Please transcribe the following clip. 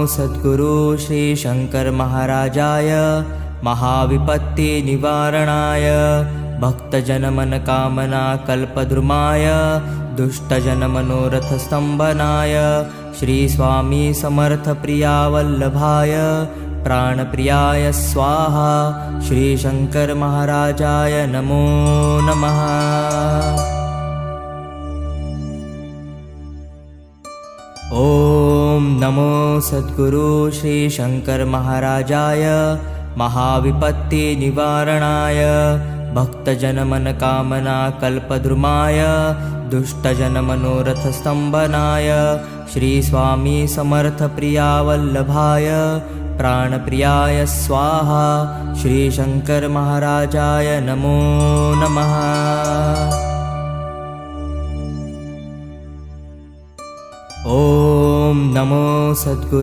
सद्गुरु श्री शंकर महाराजाय महाविपत्ति निवारणाय भक्तजन मन कामना कल्पद्रुमाय दुष्टजन मनोरथ स्तंभनाय श्री स्वामी समर्थ प्रिया वल्लभाय प्राणप्रियाय स्वाहा श्री शंकर महाराजाय नमो नमः। ओम नमो सद्गुरु श्री शंकर महाराजाय महाविपत्ति निवारणाय भक्तजन मन कामना कल्पद्रुमाय दुष्टजन मनोरथ स्तंभनाय श्री स्वामी समर्थ प्रिया वल्लभाय प्राणप्रियाय स्वाहा श्री शंकर महाराजाय नमो नमः। ओम नमो सद्गुरु